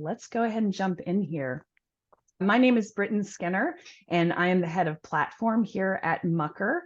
let's go ahead and jump in here. My name is Britton Skinner, and I am the head of platform here at Mucker,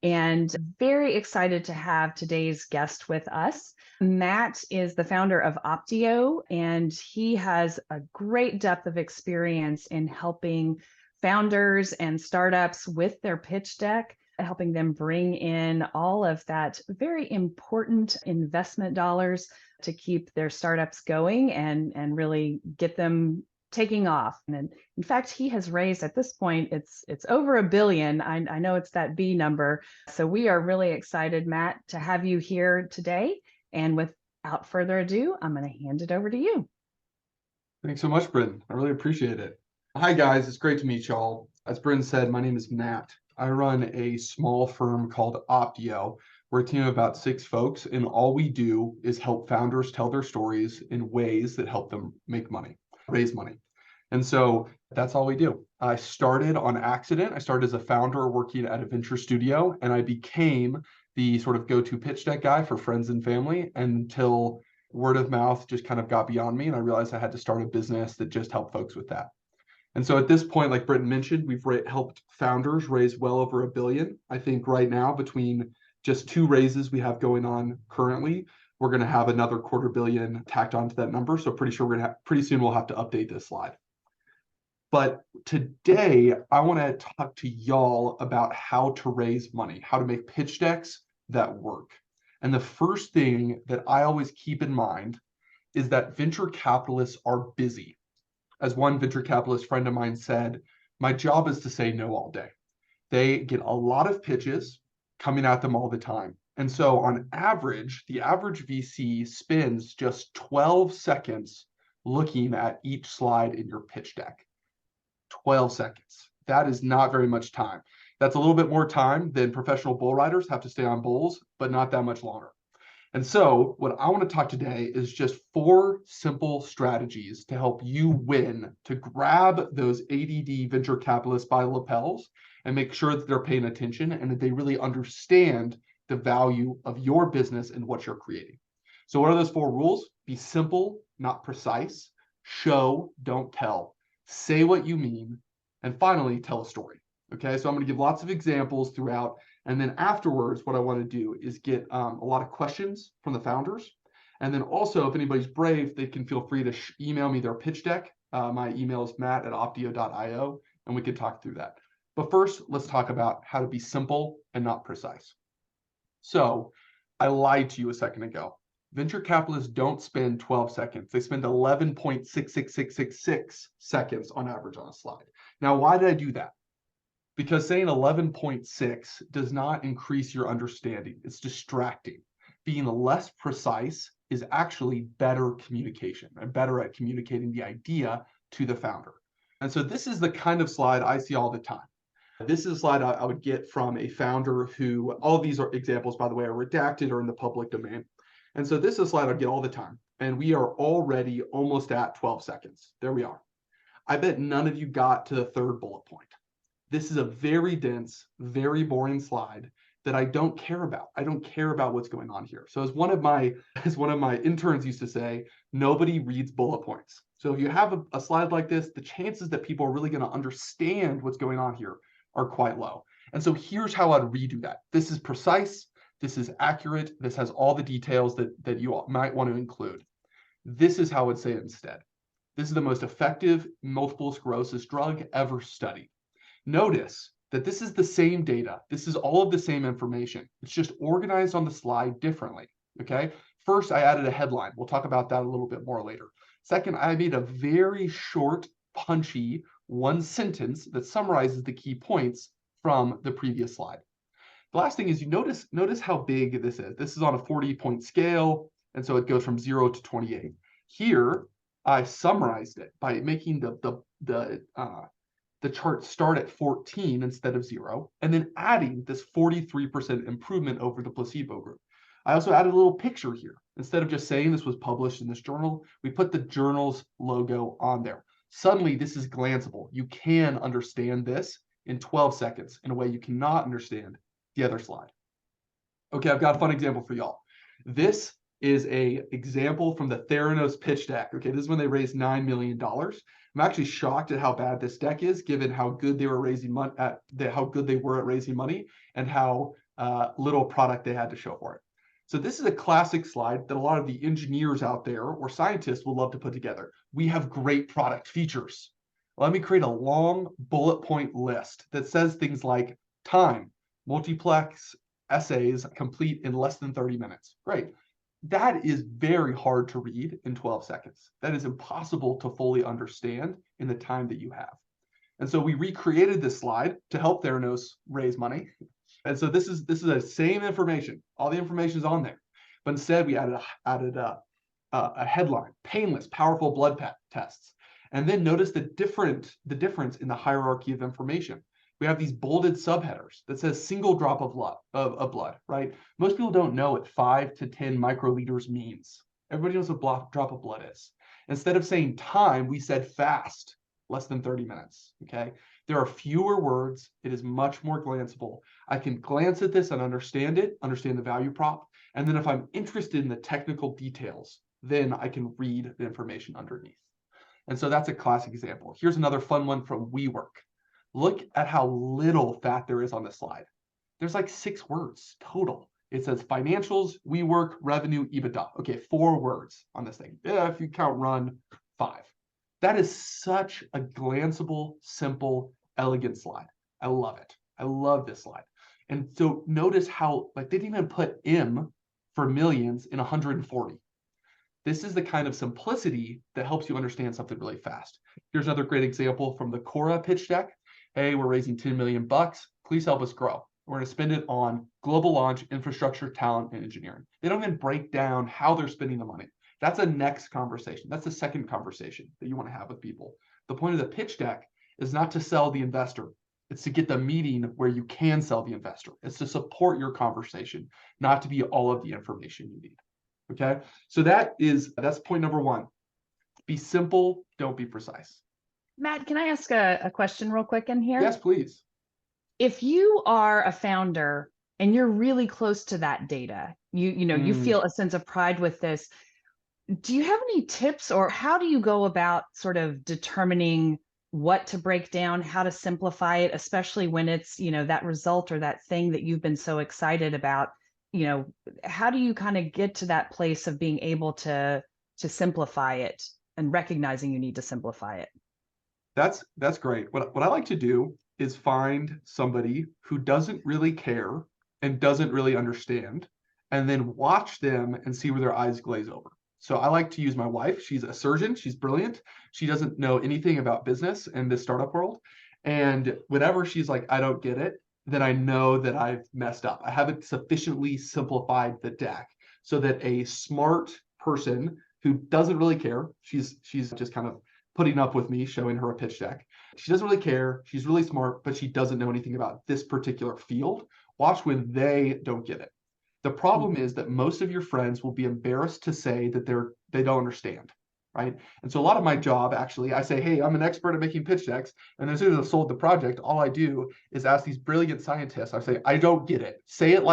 and very excited to have today's guest with us. Matt is the founder of Optio, and he has a great depth of experience in helping founders and startups with their pitch deck, helping them bring in all of that very important investment dollars to keep their startups going and really get them taking off. And in fact, he has raised at this point, it's over $1 billion. I know it's that B number. So we are really excited, Matt, to have you here today. And without further ado, I'm going to hand it over to you. Thanks so much, Britton. I really appreciate it. Hi, guys. It's great to meet y'all. As Britton said, my name is Matt. I run a small firm called Optio. We're a team of about 6 folks, and all we do is help founders tell their stories in ways that help them make money, raise money. And so that's all we do. I started on accident. I started as a founder working at a venture studio, and I became the sort of go-to pitch deck guy for friends and family until word of mouth just kind of got beyond me, and I realized I had to start a business that just helped folks with that. And so at this point, like Britton mentioned, we've helped founders raise well over $1 billion. I think right now, between just 2 raises we have going on currently, we're going to have another $250 million tacked onto that number. So pretty sure pretty soon we'll have to update this slide. But today, I want to talk to y'all about how to raise money, how to make pitch decks that work. And the first thing that I always keep in mind is that venture capitalists are busy. As one venture capitalist friend of mine said, my job is to say no all day. They get a lot of pitches coming at them all the time. And so on average, the average VC spends just 12 seconds looking at each slide in your pitch deck. 12 seconds. That is not very much time. That's a little bit more time than professional bull riders have to stay on bulls, but not that much longer. And so what I want to talk today is just 4 simple strategies to help you win, to grab those ADD venture capitalists by lapels and make sure that they're paying attention and that they really understand the value of your business and what you're creating. So what are those 4 rules? Be simple, not precise. Show, don't tell. Say what you mean. And finally, tell a story. Okay, so I'm going to give lots of examples throughout. And then afterwards, what I want to do is get a lot of questions from the founders. And then also, if anybody's brave, they can feel free to email me their pitch deck. My email is matt@optio.io, and we could talk through that. But first, let's talk about how to be simple and not precise. So I lied to you a second ago. Venture capitalists don't spend 12 seconds. They spend 11.66666 seconds on average on a slide. Now, why did I do that? Because saying 11.6 does not increase your understanding. It's distracting. Being less precise is actually better communication and better at communicating the idea to the founder. And so this is the kind of slide I see all the time. This is a slide I would get from a founder who, all of these are examples, by the way, are redacted or in the public domain. And so this is a slide I get all the time. And we are already almost at 12 seconds. There we are. I bet none of you got to the 3rd bullet point. This is a very dense, very boring slide that I don't care about. I don't care about what's going on here. So as one of my interns used to say, nobody reads bullet points. So if you have a slide like this, the chances that people are really going to understand what's going on here are quite low. And so here's how I'd redo that. This is precise. This is accurate. This has all the details that you might want to include. This is how I would say it instead. This is the most effective multiple sclerosis drug ever studied. Notice that this is the same data. This is all of the same information. It's just organized on the slide differently, okay? First, I added a headline. We'll talk about that a little bit more later. Second, I made a very short, punchy 1 sentence that summarizes the key points from the previous slide. The last thing is you notice how big this is. This is on a 40-point scale, and so it goes from 0 to 28. Here, I summarized it by making the chart start at 14 instead of 0, and then adding this 43% improvement over the placebo group. I also added a little picture here. Instead of just saying this was published in this journal, we put the journal's logo on there. Suddenly, this is glanceable. You can understand this in 12 seconds in a way you cannot understand the other slide. Okay, I've got a fun example for y'all. This is a example from the Theranos pitch deck. Okay, this is when they raised $9 million. I'm actually shocked at how bad this deck is, given how good they were raising money how good they were at raising money and how little product they had to show for it. So this is a classic slide that a lot of the engineers out there or scientists will love to put together. We have great product features. Let me create a long bullet point list that says things like time, multiplex essays complete in less than 30 minutes. Great. That is very hard to read in 12 seconds. That is impossible to fully understand in the time that you have. And so we recreated this slide to help Theranos raise money. And so this is the same information. All the information is on there. But instead, we added a headline: painless, powerful blood tests. And then notice the difference in the hierarchy of information. We have these bolded subheaders that says single drop of blood, right? Most people don't know what 5 to 10 microliters means. Everybody knows what drop of blood is. Instead of saying time, we said fast, less than 30 minutes, okay? There are fewer words. It is much more glanceable. I can glance at this and understand it, understand the value prop. And then if I'm interested in the technical details, then I can read the information underneath. And so that's a classic example. Here's another fun one from WeWork. Look at how little fat there is on the slide. There's like 6 words total. It says financials, WeWork, revenue, EBITDA. Okay, 4 words on this thing. Yeah, if you count run, 5. That is such a glanceable, simple, elegant slide. I love it. I love this slide. And so notice how they didn't even put M for millions in 140. This is the kind of simplicity that helps you understand something really fast. Here's another great example from the Cora pitch deck. Hey, we're raising 10 million bucks. Please help us grow. We're going to spend it on global launch, infrastructure, talent, and engineering. They don't even break down how they're spending the money. That's a next conversation. That's the second conversation that you want to have with people. The point of the pitch deck is not to sell the investor. It's to get the meeting where you can sell the investor. It's to support your conversation, not to be all of the information you need. Okay, so that's point number 1. Be simple, don't be precise. Matt, can I ask a question real quick in here? Yes, please. If you are a founder and you're really close to that data, you feel a sense of pride with this, do you have any tips, or how do you go about sort of determining what to break down, how to simplify it, especially when it's, that result or that thing that you've been so excited about? How do you kind of get to that place of being able to simplify it and recognizing you need to simplify it? That's great. What I like to do is find somebody who doesn't really care and doesn't really understand, and then watch them and see where their eyes glaze over. So I like to use my wife. She's a surgeon. She's brilliant. She doesn't know anything about business and the startup world. And whenever she's like, I don't get it, then I know that I've messed up. I haven't sufficiently simplified the deck so that a smart person who doesn't really care, she's just kind of putting up with me showing her a pitch deck. She doesn't really care. She's really smart, but she doesn't know anything about this particular field. Watch when they don't get it. The problem is that most of your friends will be embarrassed to say that they don't understand, right? And so a lot of my job, actually, I say, hey, I'm an expert at making pitch decks. And as soon as I've sold the project, all I do is ask these brilliant scientists, I say, I don't get it. Say it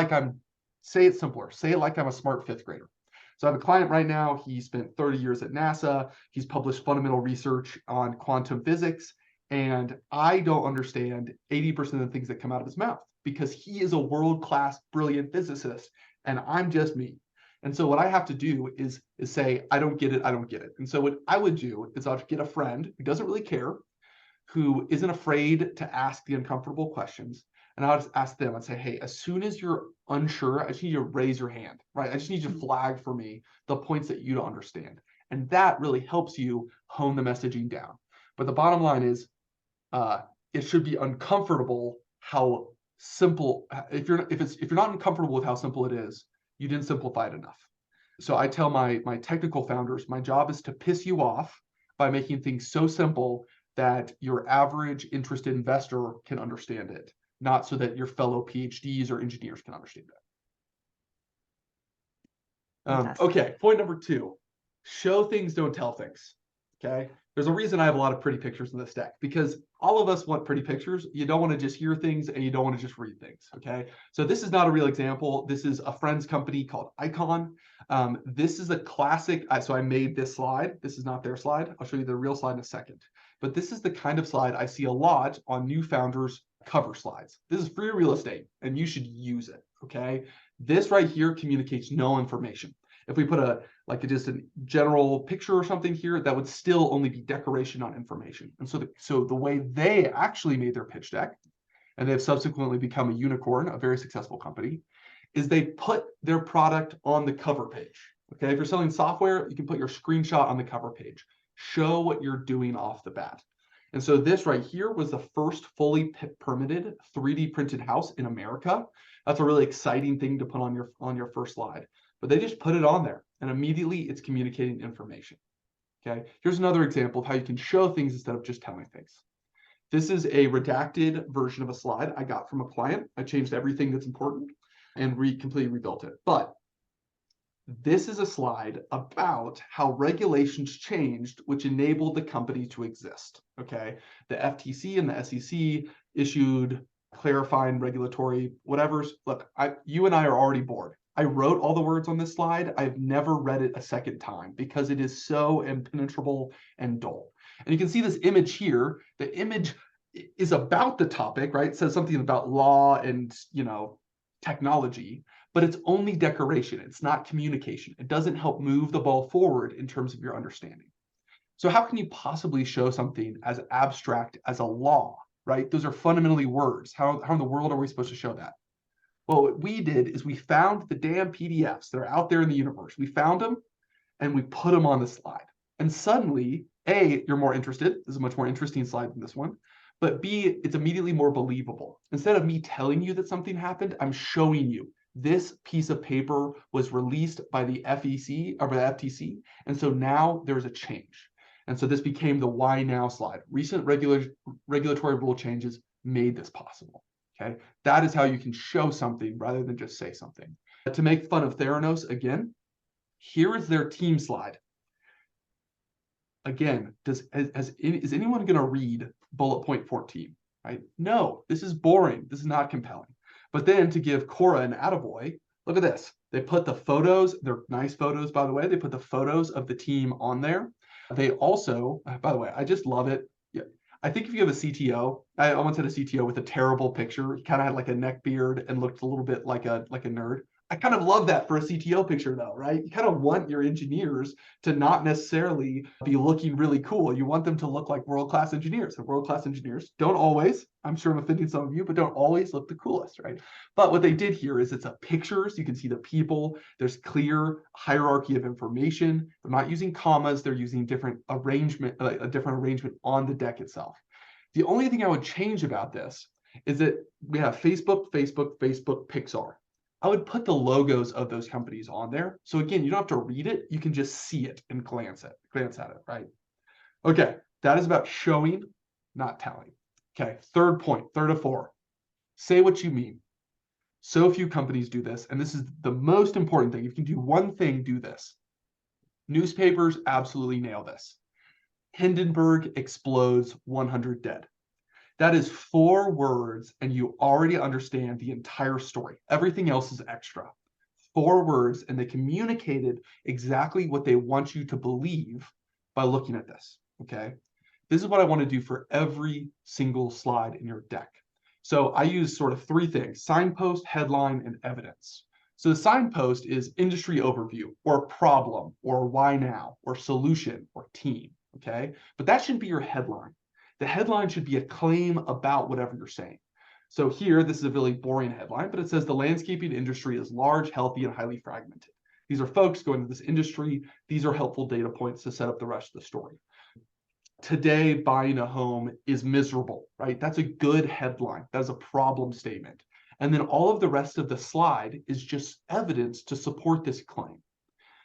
simpler. Say it like I'm a smart 5th grader. So I have a client right now. He spent 30 years at NASA. He's published fundamental research on quantum physics. And I don't understand 80% of the things that come out of his mouth because he is a world-class, brilliant physicist, and I'm just me. And so what I have to do is say, I don't get it, I don't get it. And so what I would do is I'll get a friend who doesn't really care, who isn't afraid to ask the uncomfortable questions. And I'll just ask them and say, hey, as soon as you're unsure, I just need you to raise your hand, right? I just need you to flag for me the points that you don't understand. And that really helps you hone the messaging down. But the bottom line is, it should be uncomfortable how simple. If you're not uncomfortable with how simple it is, you didn't simplify it enough. So I tell my technical founders, my job is to piss you off by making things so simple that your average interested investor can understand it, not so that your fellow PhDs or engineers can understand it. Okay, point number 2, show things, don't tell things. Okay, There's a reason I have a lot of pretty pictures in this deck, because all of us want pretty pictures. You don't want to just hear things and you don't want to just read things, okay? So this is not a real example. This is a friend's company called Icon. This is a classic. So I made this slide. This is not their slide. I'll show you the real slide in a second. But this is the kind of slide I see a lot on new founders' cover slides. This is free real estate and you should use it, okay? This right here communicates no information. If we put just a general picture or something here, that would still only be decoration, not information. And so the way they actually made their pitch deck, and they've subsequently become a unicorn, a very successful company, is they put their product on the cover page. Okay, if you're selling software, you can put your screenshot on the cover page. Show what you're doing off the bat. And so this right here was the first fully permitted 3D printed house in America. That's a really exciting thing to put on your first slide. But they just put it on there and immediately it's communicating information. Okay, here's another example of how you can show things instead of just telling things. This is a redacted version of a slide I got from a client. I changed everything that's important and completely rebuilt it. But this is a slide about how regulations changed, which enabled the company to exist. Okay, the FTC and the SEC issued clarifying regulatory whatever's. Look, you and I are already bored. I wrote all the words on this slide. I've never read it a second time because it is so impenetrable and dull. And you can see this image here. The image is about the topic, right? It says something about law and, technology, but it's only decoration. It's not communication. It doesn't help move the ball forward in terms of your understanding. So how can you possibly show something as abstract as a law, right? Those are fundamentally words. How in the world are we supposed to show that? Well, what we did is we found the damn PDFs that are out there in the universe. We found them and we put them on the slide. And suddenly, A, you're more interested. This is a much more interesting slide than this one. But B, it's immediately more believable. Instead of me telling you that something happened, I'm showing you this piece of paper was released by the FEC or by the FTC. And so now there's a change. And so this became the why now slide. Recent regulatory rule changes made this possible. Okay, that is how you can show something rather than just say something. To make fun of Theranos again, here is their team slide. Again, is anyone going to read bullet point 14? Right? No, this is boring. This is not compelling. But then to give Cora an attaboy, look at this. They put the photos. They're nice photos, by the way. They put the photos of the team on there. They also, by the way, I just love it. I think if you have a CTO, I once had a CTO with a terrible picture. He kind of had like a neck beard and looked a little bit like a nerd. I kind of love that for a CTO picture though, right? You kind of want your engineers to not necessarily be looking really cool. You want them to look like world-class engineers. And world-class engineers don't always, I'm sure I'm offending some of you, but don't always look the coolest, right? But what they did here is it's a pictures. You can see the people. There's clear hierarchy of information. They're not using commas. They're using different arrangement, a different arrangement on the deck itself. The only thing I would change about this is that we have Facebook, Pixar. I would put the logos of those companies on there. So again, you don't have to read it. You can just see it and glance at it, right? Okay, that is about showing, not telling. Okay, third point, third of four. Say what you mean. So few companies do this, and this is the most important thing. If you can do one thing, do this. Newspapers absolutely nail this. Hindenburg explodes, 100 dead. That is 4 words, and you already understand the entire story. Everything else is extra. 4 words, and they communicated exactly what they want you to believe by looking at this, okay? This is what I want to do for every single slide in your deck. So I use sort of 3 things: signpost, headline, and evidence. So the signpost is industry overview, or problem, or why now, or solution, or team, okay? But that shouldn't be your headline. The headline should be a claim about whatever you're saying. So here, this is a really boring headline, but it says the landscaping industry is large, healthy, and highly fragmented. These are folks going to this industry. These are helpful data points to set up the rest of the story. Today, buying a home is miserable, right? That's a good headline. That's a problem statement. And then all of the rest of the slide is just evidence to support this claim.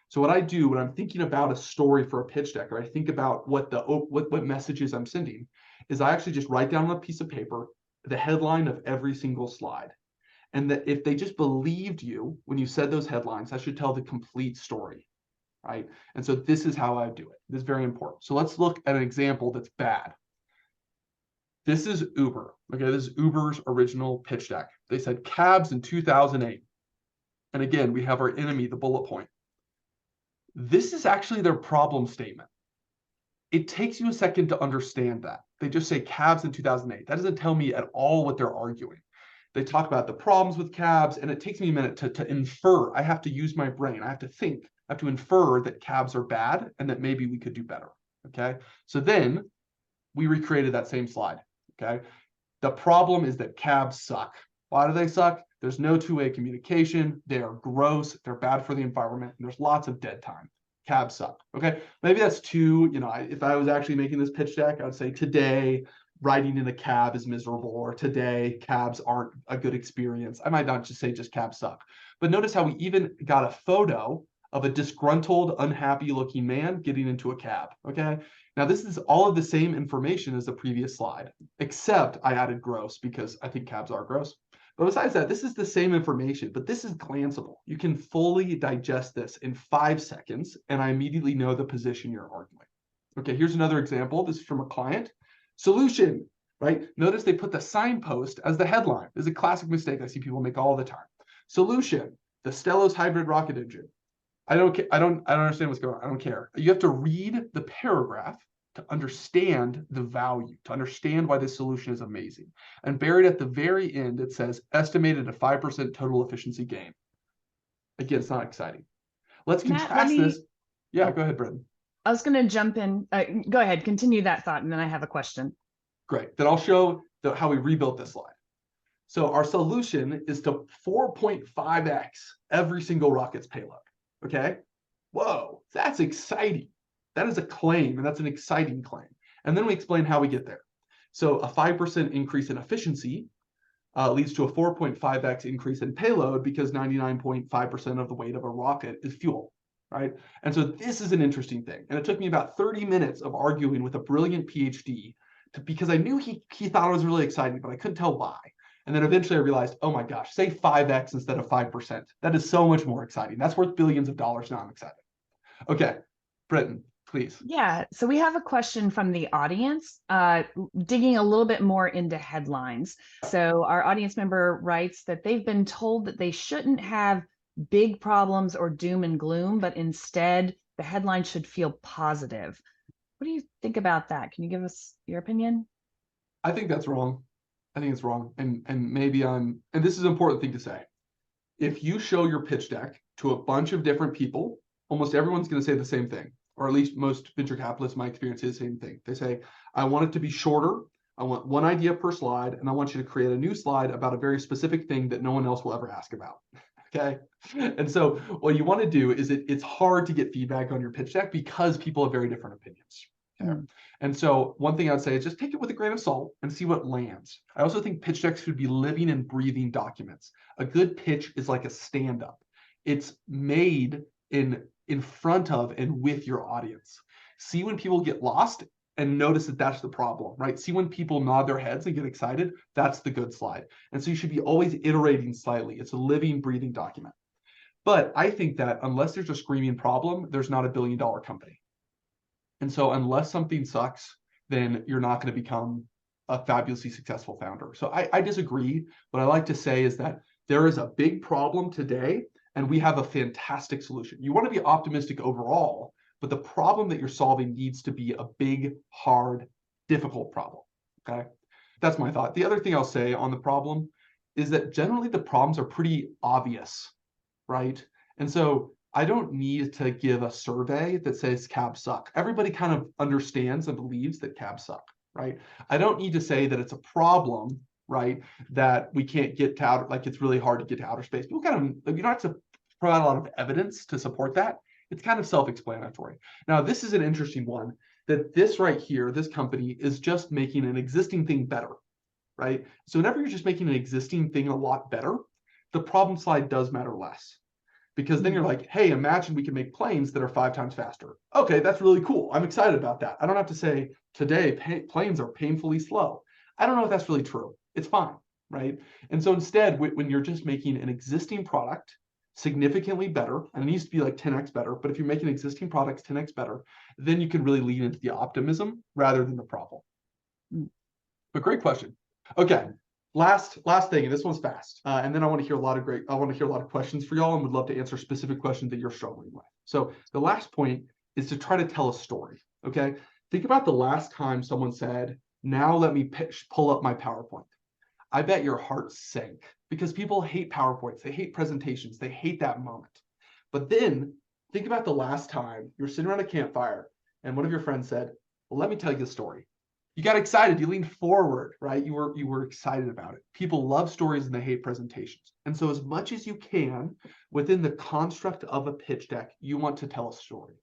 So what I do when I'm thinking about a story for a pitch deck, or I think about what messages I'm sending, is I actually just write down on a piece of paper the headline of every single slide. And that if they just believed you when you said those headlines, I should tell the complete story. right? And so this is how I do it. This is very important. So let's look at an example that's bad. This is Uber. Okay, this is Uber's original pitch deck. They said cabs in 2008. And again, we have our enemy, the bullet point. This is actually their problem statement. It takes you a second to understand that. They just say cabs in 2008. That doesn't tell me at all what they're arguing. They talk about the problems with cabs, and it takes me a minute to infer. I have to use my brain. I have to think. I have to infer that cabs are bad and that maybe we could do better. Okay, so then we recreated that same slide. Okay, the problem is that cabs suck. Why do they suck? There's no two-way communication. They are gross. They're bad for the environment. And there's lots of dead time. Cabs suck. Okay, maybe that's too, if I was actually making this pitch deck, I would say today riding in a cab is miserable, or today cabs aren't a good experience. I might not just say just cabs suck. But notice how we even got a photo of a disgruntled, unhappy looking man getting into a cab. Okay, now this is all of the same information as the previous slide, except I added gross because I think cabs are gross. But besides that, this is the same information, but this is glanceable. You can fully digest this in 5 seconds, and I immediately know the position you're arguing. Okay, here's another example. This is from a client. Solution, right? Notice they put the signpost as the headline. This is a classic mistake I see people make all the time. Solution, the Stellos hybrid rocket engine. I don't understand what's going on. I don't care. You have to read the paragraph to understand the value, to understand why this solution is amazing. And buried at the very end, it says estimated a 5% total efficiency gain. Again, it's not exciting. Let's contrast this. Yeah, go ahead, Britton. I was going to jump in. Go ahead, continue that thought, and then I have a question. Great. Then I'll show how we rebuilt this slide. So our solution is to 4.5x every single rocket's payload. Okay? Whoa, that's exciting. That is a claim, and that's an exciting claim. And then we explain how we get there. So a 5% increase in efficiency leads to a 4.5x increase in payload because 99.5% of the weight of a rocket is fuel, right? And so this is an interesting thing. And it took me about 30 minutes of arguing with a brilliant PhD because I knew he thought it was really exciting, but I couldn't tell why. And then eventually I realized, oh my gosh, say 5x instead of 5%. That is so much more exciting. That's worth billions of dollars. Now I'm excited. Okay, Britton, please. Yeah, so we have a question from the audience, digging a little bit more into headlines. So our audience member writes that they've been told that they shouldn't have big problems or doom and gloom, but instead the headline should feel positive. What do you think about that? Can you give us your opinion? I think that's wrong. I think it's wrong. And maybe and this is an important thing to say. If you show your pitch deck to a bunch of different people, almost everyone's going to say the same thing, or at least most venture capitalists, my experience, say the same thing. They say, I want it to be shorter. I want one idea per slide, and I want you to create a new slide about a very specific thing that no one else will ever ask about. Okay. And so what you want to do is it's hard to get feedback on your pitch deck because people have very different opinions. Okay? And so one thing I'd say is just take it with a grain of salt and see what lands. I also think pitch decks should be living and breathing documents. A good pitch is like a stand-up. It's made in front of and with your audience. See when people get lost and notice that that's the problem, right? See when people nod their heads and get excited, that's the good slide. And so you should be always iterating slightly. It's a living, breathing document. But I think that unless there's a screaming problem, there's not a billion-dollar company. And so unless something sucks, then you're not going to become a fabulously successful founder. So I disagree. What I like to say is that there is a big problem today, and we have a fantastic solution. You want to be optimistic overall, but the problem that you're solving needs to be a big, hard, difficult problem. Okay, that's my thought. The other thing I'll say on the problem is that generally the problems are pretty obvious, right? And so I don't need to give a survey that says cabs suck. Everybody kind of understands and believes that cabs suck, right? I don't need to say that it's a problem, right? That we can't get to outer, like it's really hard to get to outer space. People kind of, you don't have to provide a lot of evidence to support that. It's kind of self-explanatory. Now, this is an interesting one, that this right here, this company is just making an existing thing better, right? So whenever you're just making an existing thing a lot better, the problem slide does matter less. Because then you're like, hey, imagine we can make planes that are 5 times faster. Okay, that's really cool. I'm excited about that. I don't have to say today planes are painfully slow. I don't know if that's really true. It's fine, right? And so instead, when you're just making an existing product significantly better, and it needs to be like 10x better. But if you're making existing products 10x better, then you can really lean into the optimism rather than the problem. But great question. Okay, last thing, and this one's fast, and then I want to hear a lot of questions for y'all, and would love to answer specific questions that you're struggling with. So the last point is to try to tell a story. Okay, think about the last time someone said, "Now let me pull up my PowerPoint." I bet your heart sank, because people hate PowerPoints, they hate presentations, they hate that moment. But then think about the last time you're sitting around a campfire and one of your friends said, "Well, let me tell you the story." You got excited, you leaned forward, right? You were excited about it. People love stories and they hate presentations. And so as much as you can, within the construct of a pitch deck, you want to tell a story.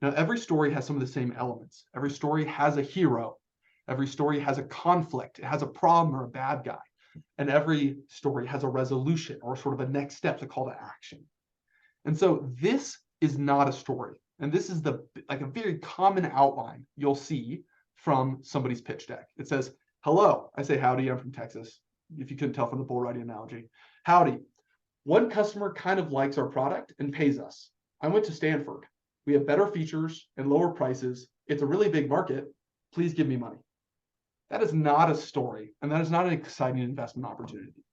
Now, every story has some of the same elements. Every story has a hero. Every story has a conflict. It has a problem or a bad guy. And every story has a resolution or sort of a next step, a call to action. And so this is not a story. And this is like a very common outline you'll see from somebody's pitch deck. It says, "Hello." I say howdy, I'm from Texas, if you couldn't tell from the bull riding analogy. "Howdy. One customer kind of likes our product and pays us. I went to Stanford. We have better features and lower prices. It's a really big market. Please give me money." That is not a story, and that is not an exciting investment opportunity.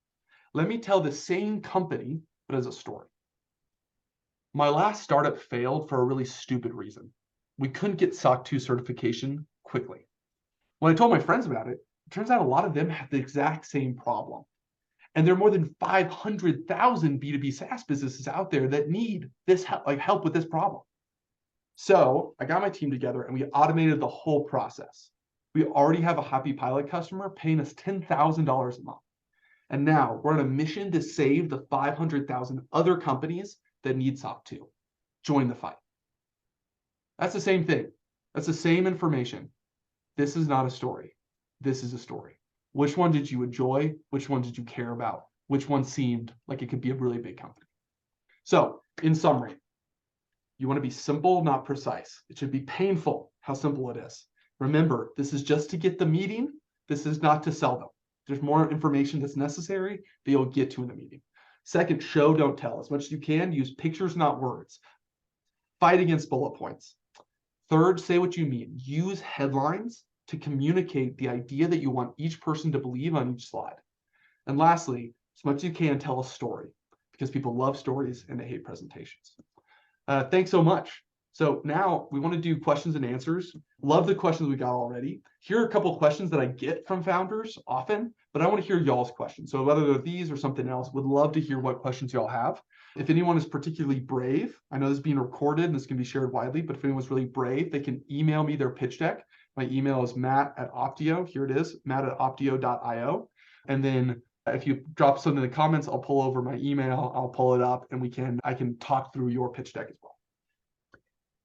Let me tell the same company, but as a story. My last startup failed for a really stupid reason. We couldn't get SOC 2 certification quickly. When I told my friends about it, it turns out a lot of them have the exact same problem. And there are more than 500,000 B2B SaaS businesses out there that need this help with this problem. So I got my team together and we automated the whole process. We already have a happy pilot customer paying us $10,000 a month. And now we're on a mission to save the 500,000 other companies that need SOC 2. Join the fight. That's the same thing. That's the same information. This is not a story. This is a story. Which one did you enjoy? Which one did you care about? Which one seemed like it could be a really big company? So, in summary, you want to be simple, not precise. It should be painful how simple it is. Remember, this is just to get the meeting. This is not to sell them. There's more information that's necessary that you'll get to in the meeting. Second, show, don't tell. As much as you can, use pictures, not words. Fight against bullet points. Third, say what you mean. Use headlines to communicate the idea that you want each person to believe on each slide. And lastly, as much as you can, tell a story, because people love stories and they hate presentations. Thanks so much. So now we want to do questions and answers. Love the questions we got already. Here are a couple of questions that I get from founders often, but I want to hear y'all's questions. So whether they're these or something else, would love to hear what questions y'all have. If anyone is particularly brave, I know this is being recorded and this can be shared widely, but if anyone's really brave, they can email me their pitch deck. My email is matt@optio. Here it is, matt@optio.io. And then if you drop something in the comments, I'll pull over my email, I'll pull it up, and I can talk through your pitch deck as well.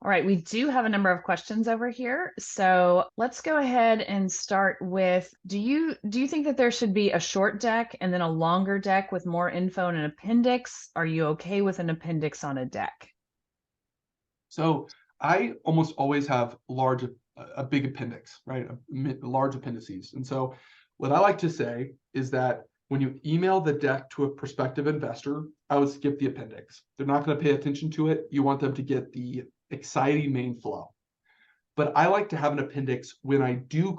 All right, we do have a number of questions over here. So let's go ahead and start with, do you think that there should be a short deck and then a longer deck with more info and an appendix? Are you okay with an appendix on a deck? So I almost always have a big appendix, right? Large appendices. And so what I like to say is that when you email the deck to a prospective investor, I would skip the appendix. They're not going to pay attention to it. You want them to get the exciting main flow. But I like to have an appendix when I do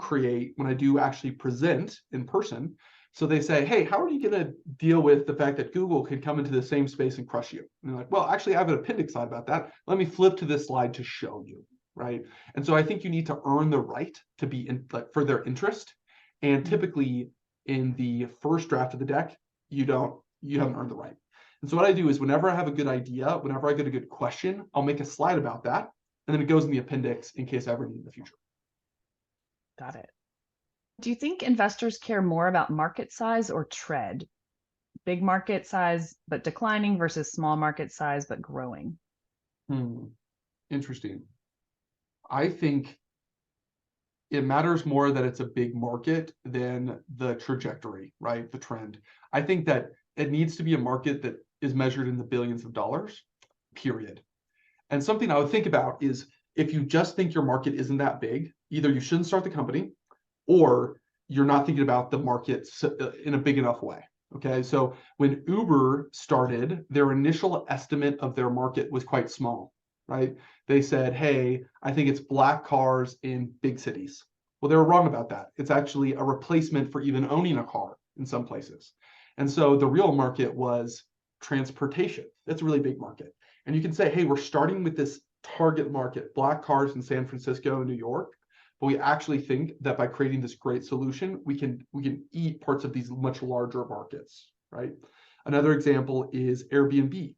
actually present in person. So they say, "Hey, how are you going to deal with the fact that Google can come into the same space and crush you?" And they're like, "Well, actually, I have an appendix slide about that. Let me flip to this slide to show you," right? And so I think you need to earn the right to be for their interest. And typically in the first draft of the deck, you haven't earned the right. And so what I do is whenever I have a good idea, whenever I get a good question, I'll make a slide about that. And then it goes in the appendix in case I ever need it in the future. Got it. Do you think investors care more about market size or tread? Big market size, but declining versus small market size, but growing? Interesting. I think it matters more that it's a big market than the trajectory, right? The trend. I think that it needs to be a market that is measured in the billions of dollars, period. And something I would think about is if you just think your market isn't that big, either you shouldn't start the company or you're not thinking about the market in a big enough way. Okay, so when Uber started, their initial estimate of their market was quite small, right? They said, hey, I think it's black cars in big cities. Well, they were wrong about that. It's actually a replacement for even owning a car in some places. And so the real market was transportation. That's a really big market. And you can say, hey, we're starting with this target market, black cars in San Francisco and New York. But we actually think that by creating this great solution, we can eat parts of these much larger markets, right? Another example is Airbnb.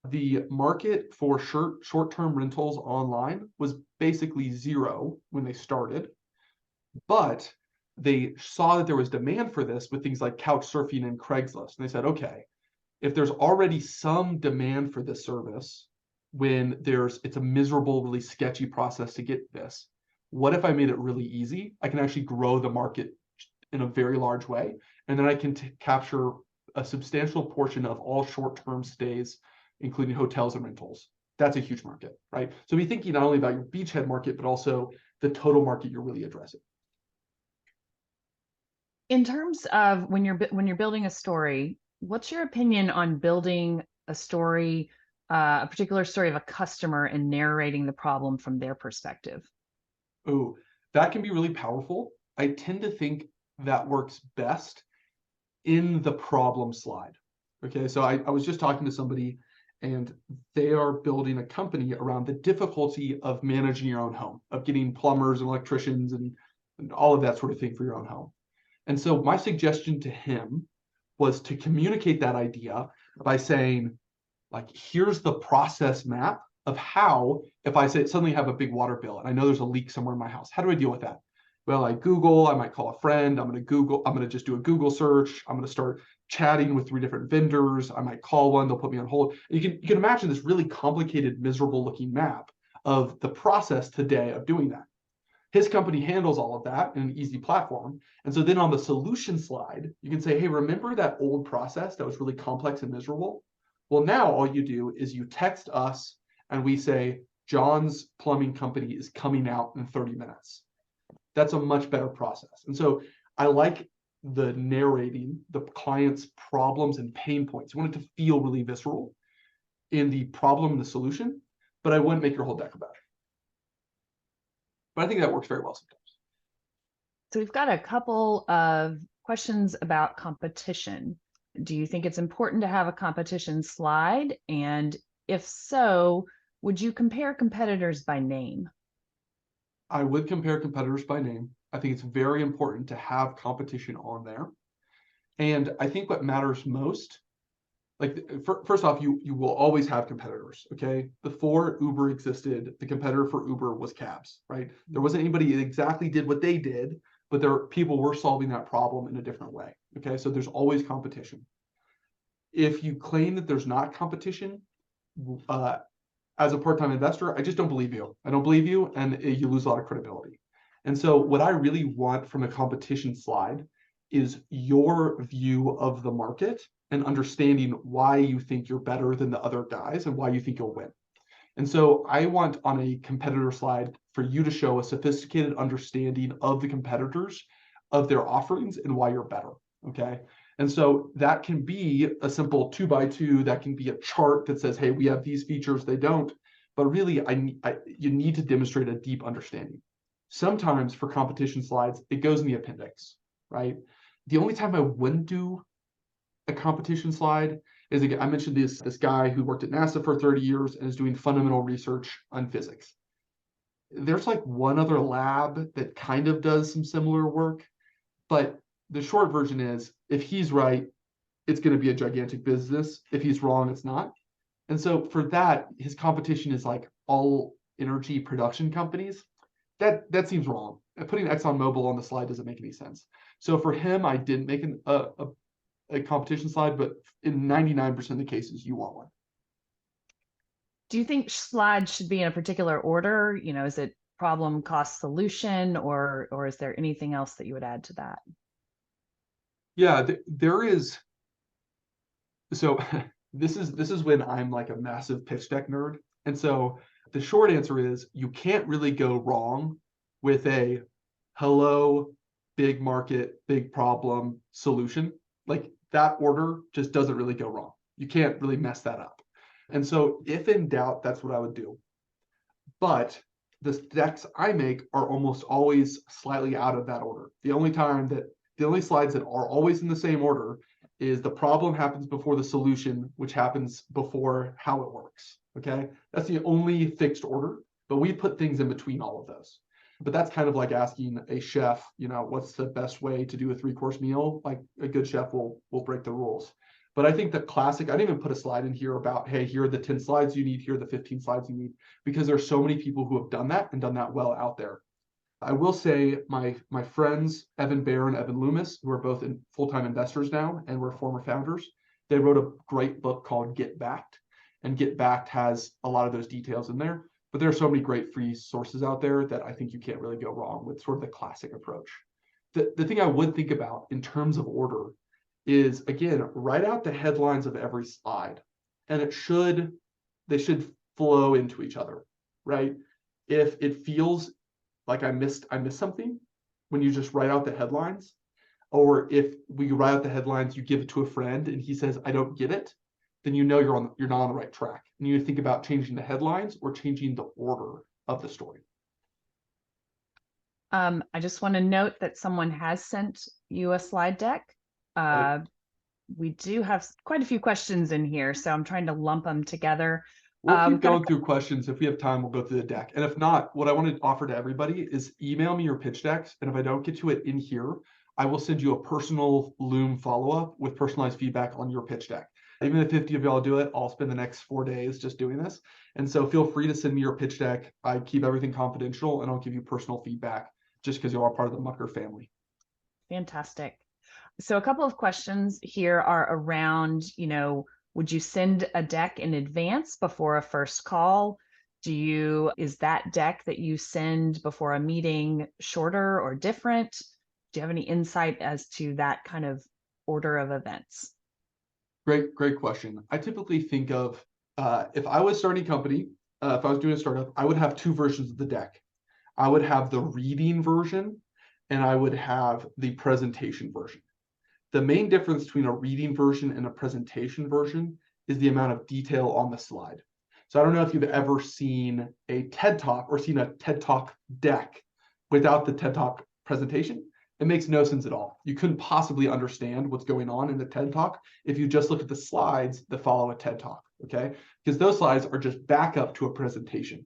The market for short-term rentals online was basically zero when they started, but they saw that there was demand for this with things like couch surfing and Craigslist. And they said, okay, if there's already some demand for this service, when it's a miserable, really sketchy process to get this, what if I made it really easy? I can actually grow the market in a very large way, and then I can capture a substantial portion of all short-term stays, including hotels and rentals. That's a huge market, right? So be thinking not only about your beachhead market, but also the total market you're really addressing. In terms of when you're building a story, what's your opinion on building a story, a particular story of a customer and narrating the problem from their perspective? Oh, that can be really powerful. I tend to think that works best in the problem slide. Okay, so I was just talking to somebody and they are building a company around the difficulty of managing your own home, of getting plumbers and electricians and all of that sort of thing for your own home. And so my suggestion to him was to communicate that idea by saying, like, here's the process map of how, if I say suddenly have a big water bill and I know there's a leak somewhere in my house, how do I deal with that? Well, I Google, I might call a friend, I'm going to just do a Google search, I'm going to start chatting with 3 different vendors, I might call one, they'll put me on hold. You can imagine this really complicated, miserable looking map of the process today of doing that. His company handles all of that in an easy platform. And so then on the solution slide, you can say, hey, remember that old process that was really complex and miserable? Well, now all you do is you text us and we say, John's plumbing company is coming out in 30 minutes. That's a much better process. And so I like the narrating the client's problems and pain points. You want it to feel really visceral in the problem and the solution, but I wouldn't make your whole deck about it. But I think that works very well sometimes. So we've got a couple of questions about competition. Do you think it's important to have a competition slide? And if so, would you compare competitors by name? I would compare competitors by name. I think it's very important to have competition on there. And I think what matters most, like first off, you will always have competitors. Okay, before Uber existed, the competitor for Uber was cabs, right? There wasn't anybody that exactly did what they did, but people were solving that problem in a different way. Okay, so there's always competition. If you claim that there's not competition, as a part-time investor, I just don't believe you. I don't believe you, and you lose a lot of credibility. And so what I really want from a competition slide is your view of the market and understanding why you think you're better than the other guys and why you think you'll win. And so I want on a competitor slide for you to show a sophisticated understanding of the competitors, of their offerings, and why you're better. Okay. And so that can be a simple 2x2, that can be a chart that says, hey, we have these features, they don't. But really, you need to demonstrate a deep understanding. Sometimes for competition slides, it goes in the appendix, right? The only time I wouldn't do a competition slide is, again, I mentioned this guy who worked at NASA for 30 years and is doing fundamental research on physics. There's like one other lab that kind of does some similar work, but the short version is, if he's right, it's going to be a gigantic business. If he's wrong, it's not. And so for that, his competition is like all energy production companies. That seems wrong. Putting ExxonMobil on the slide doesn't make any sense. So for him, I didn't make a competition slide, but in 99% of the cases, you want one. Do you think slides should be in a particular order? You know, is it problem, cost, solution, or is there anything else that you would add to that? Yeah, there is. So this is when I'm like a massive pitch deck nerd. And so the short answer is you can't really go wrong with hello, big market, big problem solution. Like that order just doesn't really go wrong. You can't really mess that up. And so if in doubt, that's what I would do. But the decks I make are almost always slightly out of that order. The only slides that are always in the same order is the problem happens before the solution, which happens before how it works. Okay, that's the only fixed order, but we put things in between all of those. But that's kind of like asking a chef, what's the best way to do a 3-course meal? Like a good chef will break the rules. But I think the classic, I didn't even put a slide in here about, hey, here are the 10 slides you need, here are the 15 slides you need, because there's so many people who have done that and done that well out there. I will say my friends, Evan Baer and Evan Loomis, who are both full-time investors now and were former founders, they wrote a great book called Get Backed. And Get Backed has a lot of those details in there. But there are so many great free sources out there that I think you can't really go wrong with sort of the classic approach. The thing I would think about in terms of order is, again, write out the headlines of every slide. And they should flow into each other, right? If it feels like I missed something when you just write out the headlines, or if we write out the headlines, you give it to a friend and he says, I don't get it, then you're not on the right track. And you think about changing the headlines or changing the order of the story. I just want to note that someone has sent you a slide deck. Right. We do have quite a few questions in here, so I'm trying to lump them together. We'll keep going through questions. If we have time, we'll go through the deck. And if not, what I want to offer to everybody is email me your pitch decks. And if I don't get to it in here, I will send you a personal Loom follow-up with personalized feedback on your pitch deck. Even if 50 of y'all do it, I'll spend the next 4 days just doing this. And so feel free to send me your pitch deck. I keep everything confidential and I'll give you personal feedback just because you are part of the Mucker family. Fantastic. So a couple of questions here are around, would you send a deck in advance before a first call? Is that deck that you send before a meeting shorter or different? Do you have any insight as to that kind of order of events? Great question. I typically think of, if I was starting a company, if I was doing a startup, I would have 2 versions of the deck. I would have the reading version and I would have the presentation version. The main difference between a reading version and a presentation version is the amount of detail on the slide. So I don't know if you've ever seen a TED Talk or seen a TED Talk deck without the TED Talk presentation. It makes no sense at all. You couldn't possibly understand what's going on in the TED Talk if you just look at the slides that follow a TED Talk, okay? Because those slides are just backup to a presentation.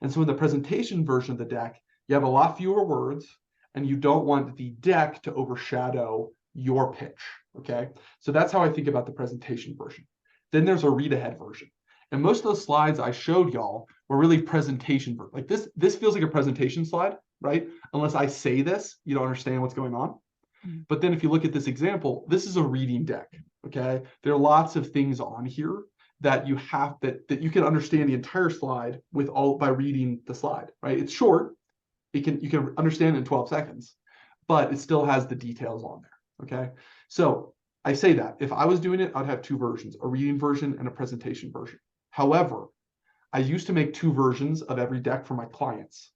And so in the presentation version of the deck, you have a lot fewer words and you don't want the deck to overshadow your pitch, okay? So that's how I think about the presentation version. Then there's a read ahead version. And most of those slides I showed y'all were really presentation, like this feels like a presentation slide, right? Unless I say this, you don't understand what's going on. Mm-hmm. But then if you look at this example, this is a reading deck, okay? There are lots of things on here that you have that you can understand the entire slide by reading the slide, right? It's short. You can understand it in 12 seconds, but it still has the details on there. Okay, so I say that if I was doing it, I'd have 2 versions, a reading version and a presentation version. However, I used to make 2 versions of every deck for my clients.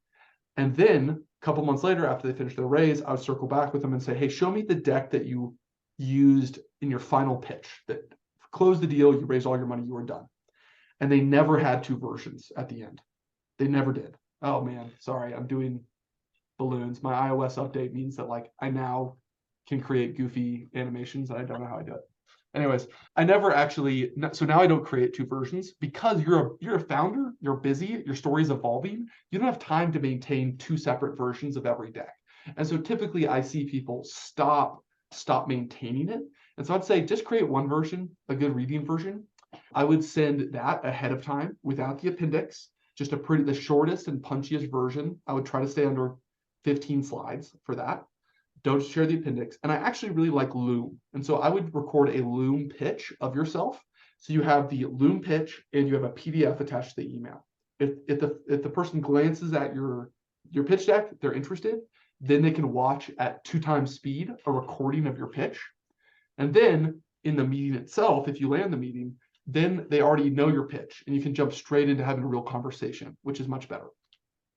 And then a couple months later, after they finished their raise, I would circle back with them and say, hey, show me the deck that you used in your final pitch, that closed the deal, you raised all your money, you were done. And they never had 2 versions at the end. They never did. Oh man, sorry, I'm doing balloons. My iOS update means that I now can create goofy animations and I don't know how I do it. Anyways, I never actually, so now I don't create 2 versions because you're a founder, you're busy, your story's evolving. You don't have time to maintain 2 separate versions of every deck. And so typically I see people stop maintaining it. And so I'd say just create 1 version, a good reading version. I would send that ahead of time without the appendix, just the shortest and punchiest version. I would try to stay under 15 slides for that. Don't share the appendix. And I actually really like Loom. And so I would record a Loom pitch of yourself. So you have the Loom pitch and you have a PDF attached to the email. If the person glances at your pitch deck, they're interested, then they can watch at 2 times speed a recording of your pitch. And then in the meeting itself, if you land the meeting, then they already know your pitch and you can jump straight into having a real conversation, which is much better.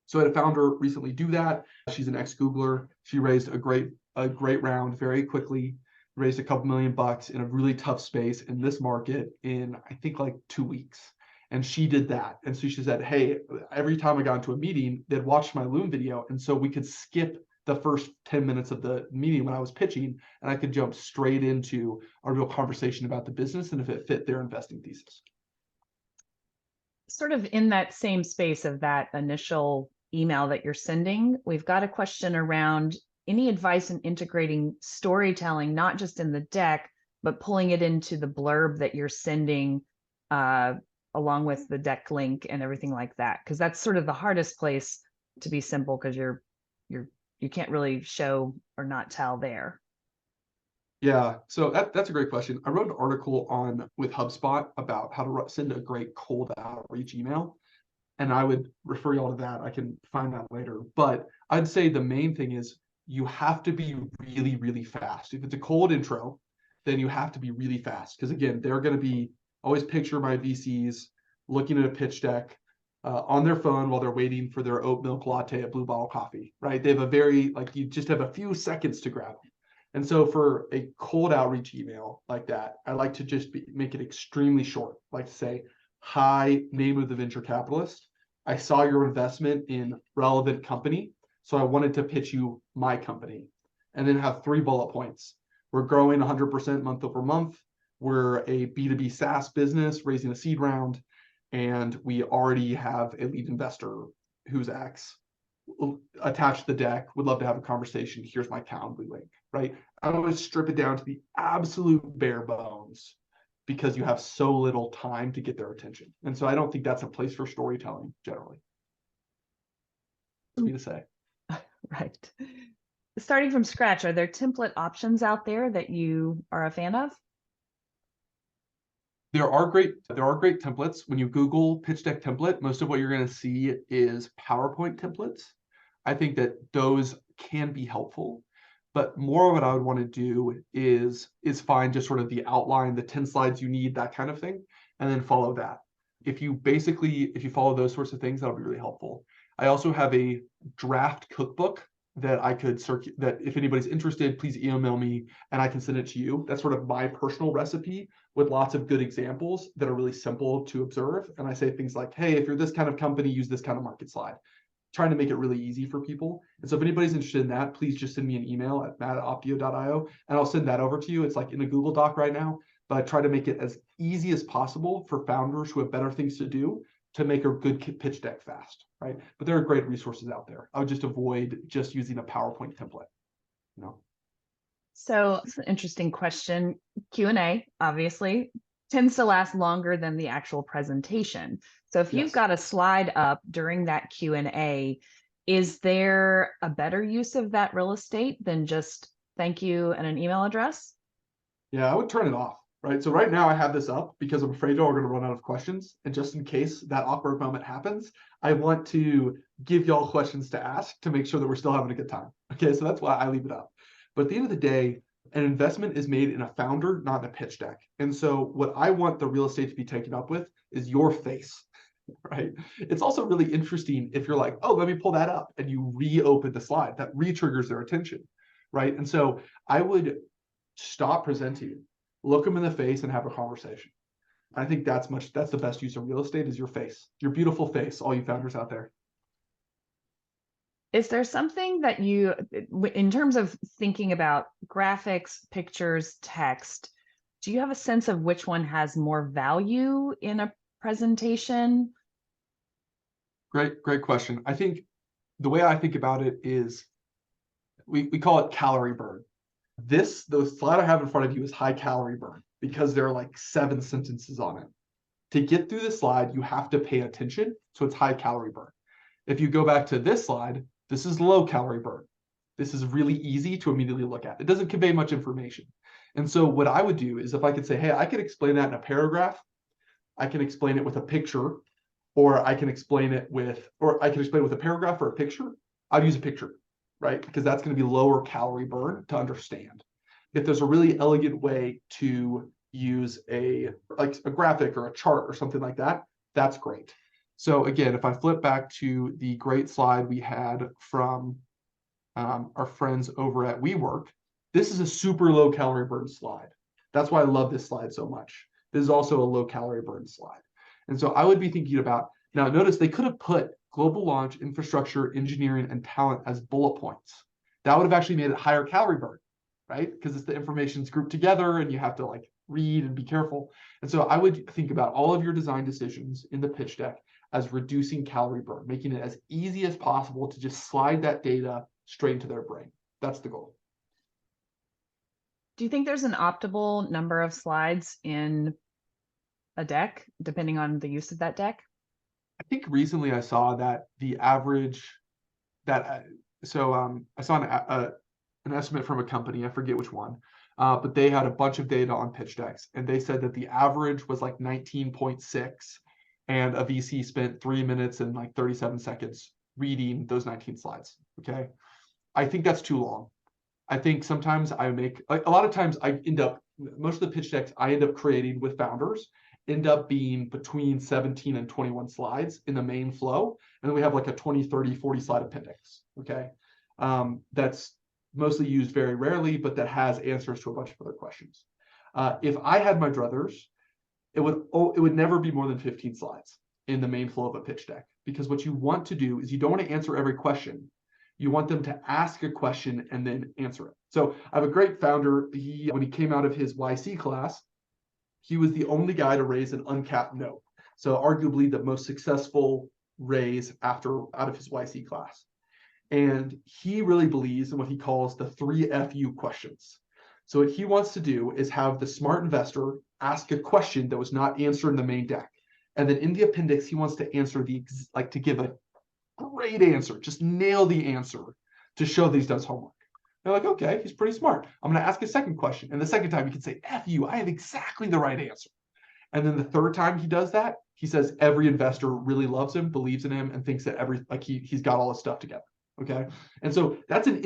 So I had a founder recently do that. She's an ex-Googler. She raised a great round very quickly. raised a couple $1 million in a really tough space in this market in, I think, like 2 weeks. And she did that. And so she said, hey, every time I got into a meeting, they'd watch my Loom video. And so we could skip the first 10 minutes of the meeting when I was pitching, and I could jump straight into a real conversation about the business and if it fit their investing thesis. Sort of in that same space of that initial email that you're sending, we've got a question around any advice in integrating storytelling, not just in the deck, but pulling it into the blurb that you're sending along with the deck link and everything like that. Because that's sort of the hardest place to be simple, because you can't really show or not tell there. Yeah, so that's a great question. I wrote an article with HubSpot about how to send a great cold outreach email, and I would refer you all to that. I can find that later. But I'd say the main thing is you have to be really, really fast. If it's a cold intro, then you have to be really fast, because again, they're going to be always picture my VCs looking at a pitch deck on their phone while they're waiting for their oat milk latte at Blue Bottle Coffee, right? They have a very, you just have a few seconds to grab them. And so for a cold outreach email like that, I like to just make it extremely short. Like to say, hi, name of the venture capitalist. I saw your investment in relevant company, so I wanted to pitch you my company. And then have 3 bullet points. We're growing 100% month over month. We're a B2B SaaS business raising a seed round, and we already have a lead investor who's X. Attach the deck, would love to have a conversation. Here's my Calendly link, right? I want to strip it down to the absolute bare bones because you have so little time to get their attention. And so I don't think that's a place for storytelling generally. That's me to say. Right. Starting from scratch, are there template options out there that you are a fan of? There are great templates. When you Google pitch deck template, most of what you're going to see is PowerPoint templates. I think that those can be helpful, but more of what I would want to do is find just sort of the outline, the 10 slides you need, that kind of thing, and then follow that. If you follow those sorts of things, that'll be really helpful. I also have a draft cookbook that I could that if anybody's interested, please email me and I can send it to you. That's sort of my personal recipe with lots of good examples that are really simple to observe. And I say things like, hey, if you're this kind of company, use this kind of market slide. Trying to make it really easy for people. And so if anybody's interested in that, please just send me an email at matt@optio.io and I'll send that over to you. It's like in a Google Doc right now, but I try to make it as easy as possible for founders who have better things to do to make a good pitch deck fast, right? But there are great resources out there. I would just avoid just using a PowerPoint template, you know? So it's an interesting question. Q&A, obviously, tends to last longer than the actual presentation. So if you've got a slide up during that Q&A, is there a better use of that real estate than just thank you and an email address? Yeah, I would turn it off, right? So right now I have this up because I'm afraid y'all are going to run out of questions. And just in case that awkward moment happens, I want to give y'all questions to ask to make sure that we're still having a good time. Okay, so that's why I leave it up. But at the end of the day, an investment is made in a founder, not in a pitch deck. And so what I want the real estate to be taken up with is your face, right? It's also really interesting if you're like, oh, let me pull that up, and you reopen the slide. That re-triggers their attention, right? And so I would stop presenting, look them in the face, and have a conversation. I think that's the best use of real estate is your face, your beautiful face, all you founders out there. Is there something that you, in terms of thinking about graphics, pictures, text, do you have a sense of which one has more value in a presentation? Great question. I think the way I think about it is we call it calorie burn. The slide I have in front of you is high calorie burn because there are like 7 sentences on it. To get through the slide, you have to pay attention. So it's high calorie burn. If you go back to this slide, this is low calorie burn. This is really easy to immediately look at. It doesn't convey much information. And so what I would do is if I could say, hey, I could explain that in a paragraph, I can explain it with a picture, or I can explain it with a paragraph or a picture, I'd use a picture, right? Because that's going to be lower calorie burn to understand. If there's a really elegant way to use a graphic or a chart or something like that, that's great. So again, if I flip back to the great slide we had from our friends over at WeWork, This is a super low calorie burn slide. That's why I love this slide so much. This is also a low calorie burn slide. And so I would be thinking about, now notice they could have put global launch, infrastructure, engineering, and talent as bullet points. That would have actually made it higher calorie burn, right? Because it's the information's grouped together and you have to like read and be careful. And so I would think about all of your design decisions in the pitch deck as reducing calorie burn, making it as easy as possible to just slide that data straight into their brain. That's the goal. Do you think there's an optimal number of slides in a deck, depending on the use of that deck? I think recently I saw that the average that I saw an estimate from a company, I forget which one, but they had a bunch of data on pitch decks, and they said that the average was like 19.6, and a VC spent 3 minutes and like 37 seconds reading those 19 slides. Okay, I think that's too long. I think sometimes I make, like a lot of times I end up, most of the pitch decks I end up creating with founders end up being between 17 and 21 slides in the main flow. And then we have like a 20, 30, 40 slide appendix. Okay. That's mostly used very rarely, but that has answers to a bunch of other questions. If I had my druthers, it would never be more than 15 slides in the main flow of a pitch deck, because what you want to do is you don't want to answer every question. You want them to ask a question and then answer it. So I have a great founder. When he came out of his YC class, he was the only guy to raise an uncapped note. So arguably the most successful raise out of his YC class. And he really believes in what he calls the 3 FU questions. So what he wants to do is have the smart investor ask a question that was not answered in the main deck. And then in the appendix, he wants to answer to give a great answer, just nail the answer to show that he's done his homework. They're like, okay, he's pretty smart. I'm going to ask a second question. And the second time he can say, F you, I have exactly the right answer. And then the third time he does that, he says every investor really loves him, believes in him, and thinks that he's got all his stuff together. Okay. And so that's an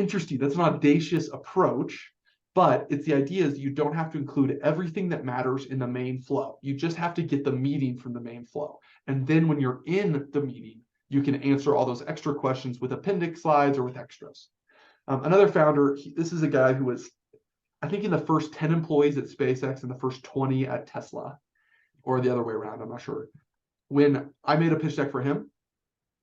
audacious approach, but it's the idea is you don't have to include everything that matters in the main flow. You just have to get the meeting from the main flow. And then when you're in the meeting, you can answer all those extra questions with appendix slides or with extras. Another founder, this is a guy who was, I think, in the first 10 employees at SpaceX and the first 20 at Tesla, or the other way around, I'm not sure. When I made a pitch deck for him,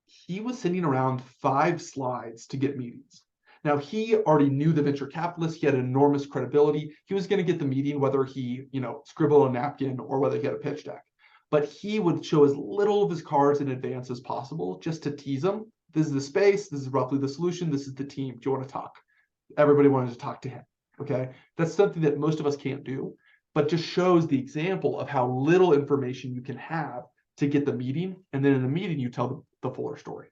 he was sending around 5 slides to get meetings. Now, he already knew the venture capitalist. He had enormous credibility. He was going to get the meeting, whether he, scribbled a napkin or whether he had a pitch deck. But he would show as little of his cards in advance as possible just to tease them. This is the space. This is roughly the solution. This is the team. Do you want to talk? Everybody wanted to talk to him. Okay. That's something that most of us can't do, but just shows the example of how little information you can have to get the meeting. And then in the meeting, you tell the fuller story.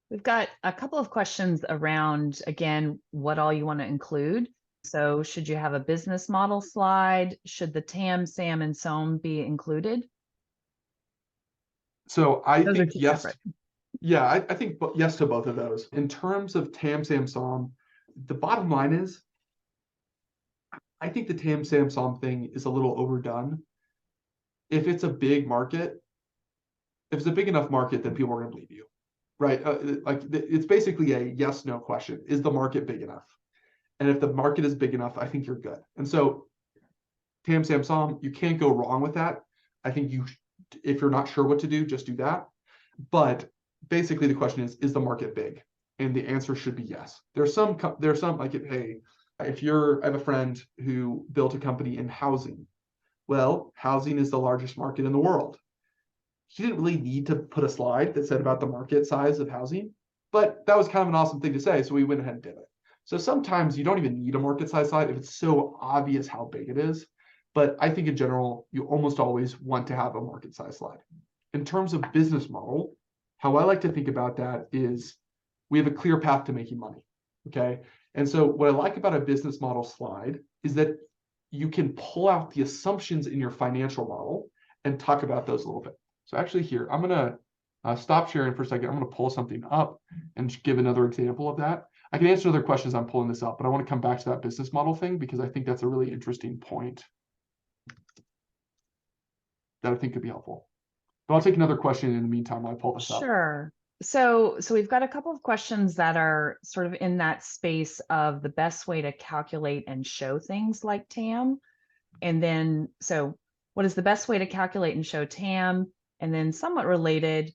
We've got a couple of questions around, again, what all you want to include. So should you have a business model slide? Should the TAM, SAM, and SOM be included? So I Those think yes. Separate. Yeah, I think yes to both of those. In terms of TAM, SAM, SOM, the bottom line is, I think the TAM, SAM, SOM thing is a little overdone. If it's a big market, if it's a big enough market, then people are going to believe you, right? It's basically a yes, no question. Is the market big enough? And if the market is big enough, I think you're good. And so TAM, SAM, SOM, you can't go wrong with that. I think if you're not sure what to do, just do that. But basically the question is the market big? And the answer should be yes. There's some like, hey, I have a friend who built a company in housing. Well, housing is the largest market in the world. He didn't really need to put a slide that said about the market size of housing, but that was kind of an awesome thing to say. So we went ahead and did it. So sometimes you don't even need a market size slide if it's so obvious how big it is. But I think in general, you almost always want to have a market size slide. In terms of business model, how I like to think about that is we have a clear path to making money. Okay. And so what I like about a business model slide is that you can pull out the assumptions in your financial model and talk about those a little bit. So actually here, I'm going to stop sharing for a second. I'm going to pull something up and give another example of that. I can answer other questions. I'm pulling this up, but I want to come back to that business model thing because I think that's a really interesting point that I think could be helpful. But I'll take another question in the meantime while I pull this up. Sure. So we've got a couple of questions that are sort of in that space of the best way to calculate and show things like TAM. And then, so what is the best way to calculate and show TAM? And then somewhat related,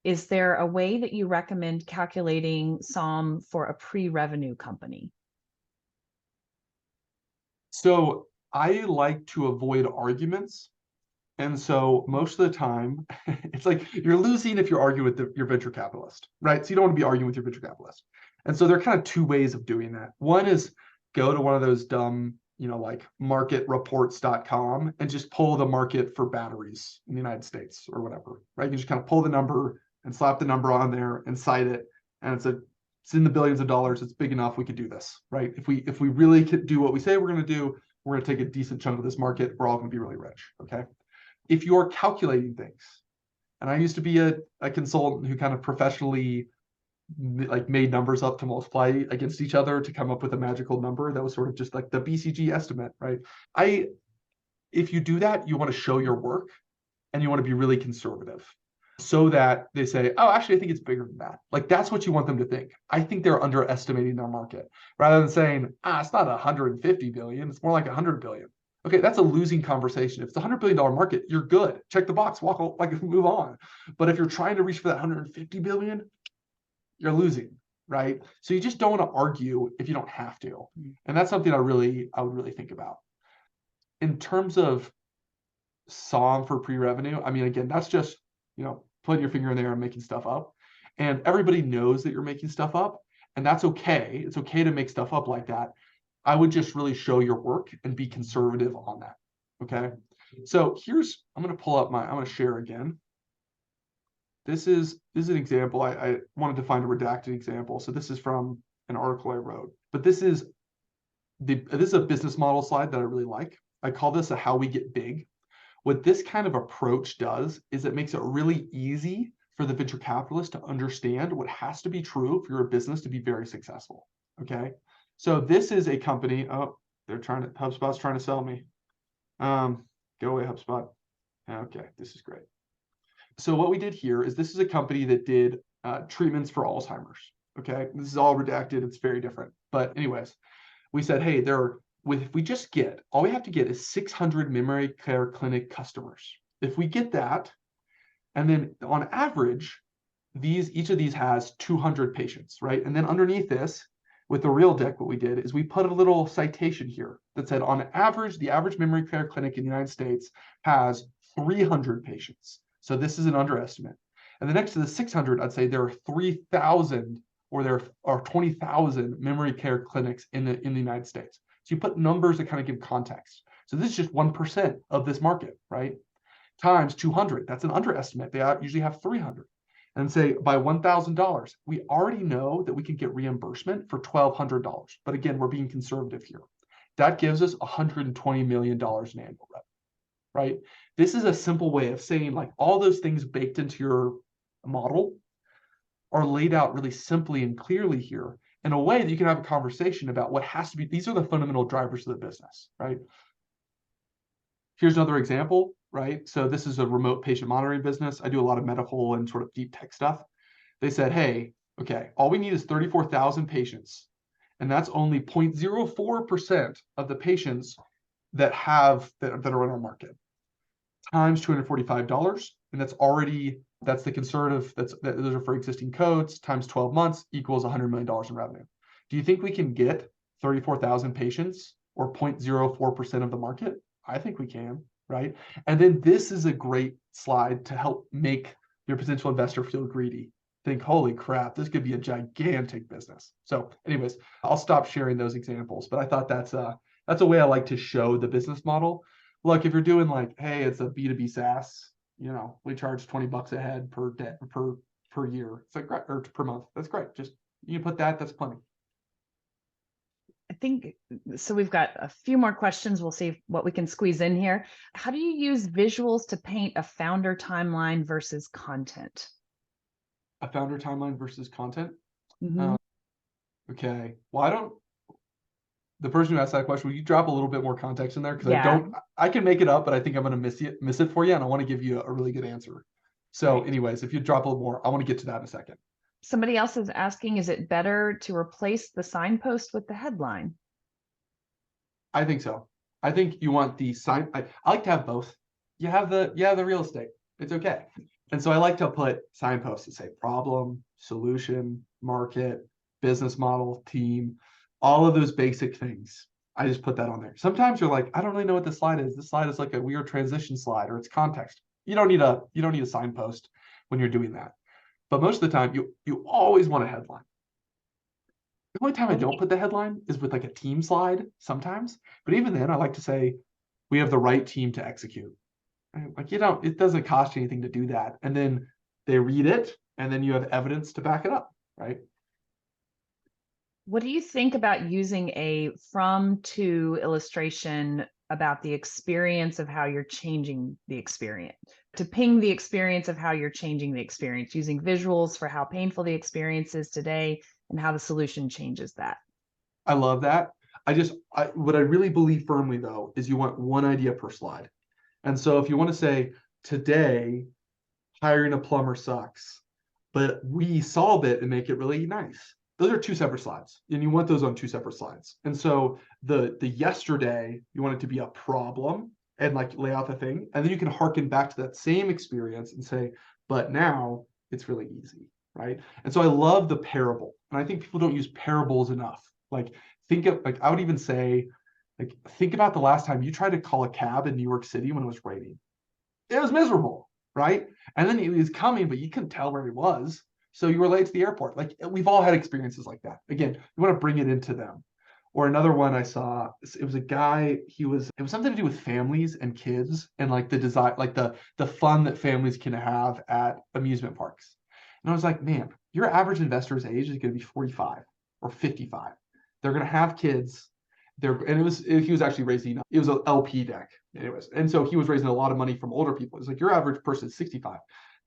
is there a way that you recommend calculating SOM for a pre-revenue company? So I like to avoid arguments. And so most of the time, it's like you're losing if you're arguing with your venture capitalist, right? So you don't want to be arguing with your venture capitalist. And so there are kind of two ways of doing that. One is go to one of those dumb, like marketreports.com and just pull the market for batteries in the United States or whatever, right? You just kind of pull the number and slap the number on there and cite it. And it's in the billions of dollars. It's big enough. We could do this, right? If we really could do what we say we're going to do, we're going to take a decent chunk of this market. We're all going to be really rich, okay? If you're calculating things, and I used to be a consultant who kind of professionally like made numbers up to multiply against each other to come up with a magical number that was sort of just like the BCG estimate, right? If you do that, you want to show your work and you want to be really conservative so that they say, oh, actually, I think it's bigger than that. Like that's what you want them to think. I think they're underestimating their market rather than saying, it's not 150 billion, it's more like 100 billion. Okay, that's a losing conversation. If it's a $100 billion market, you're good. Check the box, walk, like move on. But if you're trying to reach for that 150 billion, you're losing, right? So you just don't want to argue if you don't have to. And that's something I would really think about. In terms of SOM for pre-revenue, I mean, again, that's just, putting your finger in there and making stuff up. And everybody knows that you're making stuff up, and that's okay. It's okay to make stuff up like that. I would just really show your work and be conservative on that. Okay. So I'm going to pull up I'm going to share again. This is an example. I wanted to find a redacted example. So this is from an article I wrote, but this is a business model slide that I really like. I call this a how we get big. What this kind of approach does is it makes it really easy for the venture capitalist to understand what has to be true for your business to be very successful. Okay. So this is a company. Oh, HubSpot's trying to sell me. Go away, HubSpot. Okay, this is great. So what we did here is this is a company that did treatments for Alzheimer's. Okay, this is all redacted. It's very different. But anyways, we said, hey, if we just get, all we have to get is 600 memory care clinic customers. If we get that, and then on average, each of these has 200 patients, right? And then underneath this, with the real deck, what we did is we put a little citation here that said, on average, the average memory care clinic in the United States has 300 patients. So this is an underestimate. And then next to the 600, I'd say there are 3,000 or there are 20,000 memory care clinics in the United States. So you put numbers that kind of give context. So this is just 1% of this market, right? Times 200, that's an underestimate. They usually have 300. And say by $1,000, we already know that we can get reimbursement for $1,200. But again, we're being conservative here. That gives us $120 million in annual revenue, right? This is a simple way of saying like all those things baked into your model are laid out really simply and clearly here in a way that you can have a conversation about what has to be. These are the fundamental drivers of the business, right? Here's another example, right? So this is a remote patient monitoring business. I do a lot of medical and sort of deep tech stuff. They said, hey, okay, all we need is 34,000 patients. And that's only 0.04% of the patients that are in our market. Times $245. And that's the conservative, those are for existing codes, times 12 months equals $100 million in revenue. Do you think we can get 34,000 patients or 0.04% of the market? I think we can, right? And then this is a great slide to help make your potential investor feel greedy. Think, holy crap, this could be a gigantic business. So anyways, I'll stop sharing those examples, but I thought that's a way I like to show the business model. Look, if you're doing like, hey, it's a B2B SaaS, we charge $20 a head per year. It's like, or per month. That's great. Just you put that's plenty. I think so. We've got a few more questions. We'll see what we can squeeze in here. How do you use visuals to paint a founder timeline versus content? A founder timeline versus content? Mm-hmm. Okay. Well, the person who asked that question, will you drop a little bit more context in there? Because Yeah. I can make it up, but I think I'm going to miss it for you. And I want to give you a really good answer. So anyways, if you drop a little more, I want to get to that in a second. Somebody else is asking, is it better to replace the signpost with the headline? I think so. I think you want the sign. I like to have both. You have the real estate. It's okay. And so I like to put signposts that say problem, solution, market, business model, team, all of those basic things. I just put that on there. Sometimes you're like, I don't really know what this slide is. This slide is like a weird transition slide or it's context. You don't need a signpost when you're doing that. But most of the time, you always want a headline. The only time I don't put the headline is with like a team slide sometimes. But even then, I like to say, we have the right team to execute. Right? Like, it doesn't cost you anything to do that. And then they read it, and then you have evidence to back it up, right? What do you think about using a from to illustration about the experience of how you're changing the experience? To ping the experience of how you're changing the experience, using visuals for how painful the experience is today and how the solution changes that. I love that. What I really believe firmly though is you want one idea per slide. And so if you want to say today, hiring a plumber sucks, but we solve it and make it really nice. Those are two separate slides, and you want those on two separate slides. And so the yesterday, you want it to be a problem and like lay out the thing, and then you can harken back to that same experience and say, but now it's really easy, right? And so I love the parable, and I think people don't use parables enough. I would even say, think about the last time you tried to call a cab in New York City when it was raining. It was miserable, right? And then he was coming, but you couldn't tell where he was. So you were late to the airport. Like, we've all had experiences like that. Again, you want to bring it into them. Or another one I saw, it was a guy, it was something to do with families and kids and like the design, like the fun that families can have at amusement parks. And I was like, man, your average investor's age is going to be 45 or 55. They're going to have kids. He was actually raising, it was an LP deck anyways. And so he was raising a lot of money from older people. It's like, your average person is 65.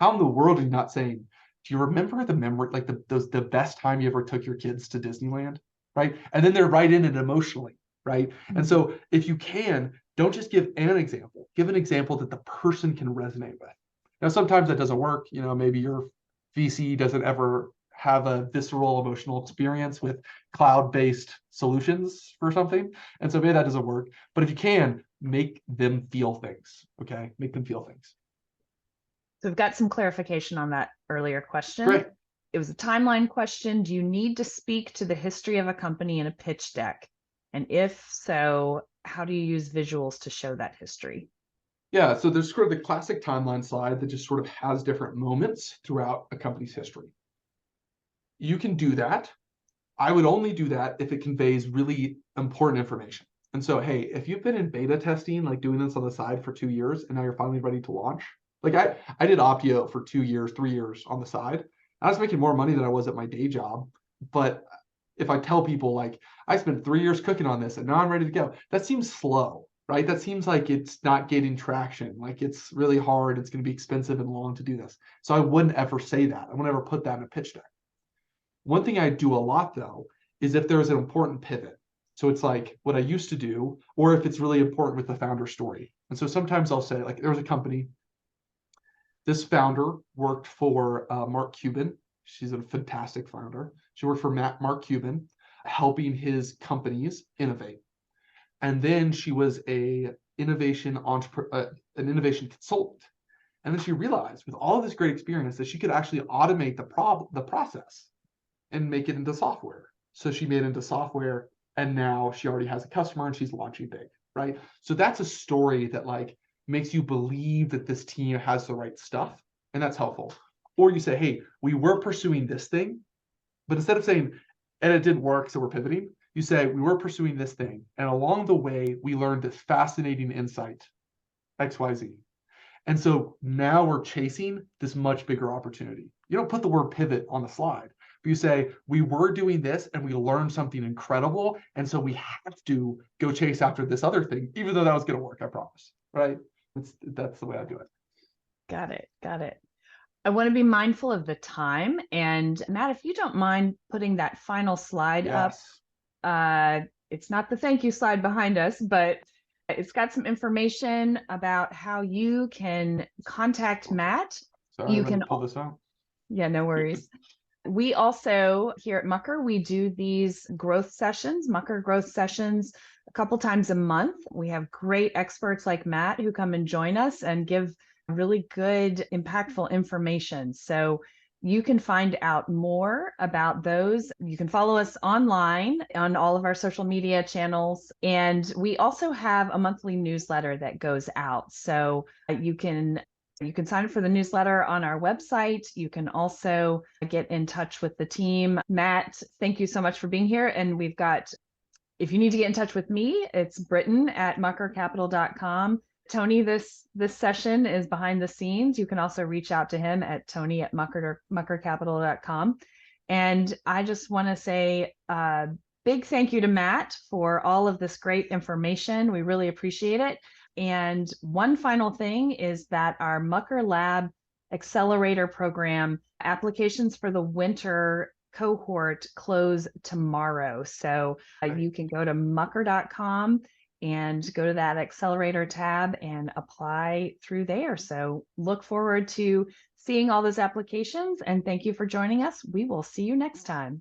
How in the world are you not saying, do you remember the best time you ever took your kids to Disneyland? Right. And then they're right in it emotionally. Right. Mm-hmm. And so if you can, don't just give an example, give an example that the person can resonate with. Now, sometimes that doesn't work. Maybe your VC doesn't ever have a visceral emotional experience with cloud-based solutions for something. And so maybe that doesn't work. But if you can, make them feel things. Okay. Make them feel things. So we've got some clarification on that earlier question. Great. It was a timeline question. Do you need to speak to the history of a company in a pitch deck? And if so, how do you use visuals to show that history? Yeah, so there's sort of the classic timeline slide that just sort of has different moments throughout a company's history. You can do that. I would only do that if it conveys really important information. And so, hey, if you've been in beta testing, like doing this on the side for 2 years, and now you're finally ready to launch, like I did Optio for 2 years, 3 years on the side. I was making more money than I was at my day job. But if I tell people like, I spent 3 years cooking on this and now I'm ready to go, that seems slow, right? That seems like it's not getting traction. Like, it's really hard. It's going to be expensive and long to do this. So I wouldn't ever say that. I wouldn't ever put that in a pitch deck. One thing I do a lot though, is if there's an important pivot. So it's like what I used to do, or if it's really important with the founder story. And so sometimes I'll say, like, there was a company, this founder worked for Mark Cuban. She's a fantastic founder. She worked for Mark Cuban, helping his companies innovate. And then she was an innovation consultant. And then she realized with all of this great experience that she could actually automate the process and make it into software. So she made it into software, and now she already has a customer and she's launching big, right? So that's a story that like makes you believe that this team has the right stuff, and that's helpful. Or you say, hey, we were pursuing this thing, but instead of saying, and it didn't work, so we're pivoting, you say, we were pursuing this thing, and along the way, we learned this fascinating insight, XYZ. And so now we're chasing this much bigger opportunity. You don't put the word pivot on the slide. You say, we were doing this and we learned something incredible. And so we have to go chase after this other thing, even though that was going to work, I promise. Right? That's the way I do it. Got it. Got it. I want to be mindful of the time. And Matt, if you don't mind putting that final slide up, it's not the thank you slide behind us, but it's got some information about how you can contact Matt Sorry, You I had to can, pull this out. yeah, no worries. We also here at Mucker, we do these growth sessions, Mucker growth sessions, a couple times a month. We have great experts like Matt who come and join us and give really good, impactful information. So you can find out more about those. You can follow us online on all of our social media channels. And we also have a monthly newsletter that goes out. So you can sign up for the newsletter on our website. You can also get in touch with the team. Matt, thank you so much for being here. And we've got, if you need to get in touch with me, it's Britton at muckercapital.com. Tony, this session is behind the scenes. You can also reach out to him at Tony at muckercapital.com. And I just want to say a big thank you to Matt for all of this great information. We really appreciate it. And one final thing is that our Mucker Lab Accelerator Program applications for the winter cohort close tomorrow. So you can go to mucker.com and go to that accelerator tab and apply through there. So look forward to seeing all those applications, and thank you for joining us. We will see you next time.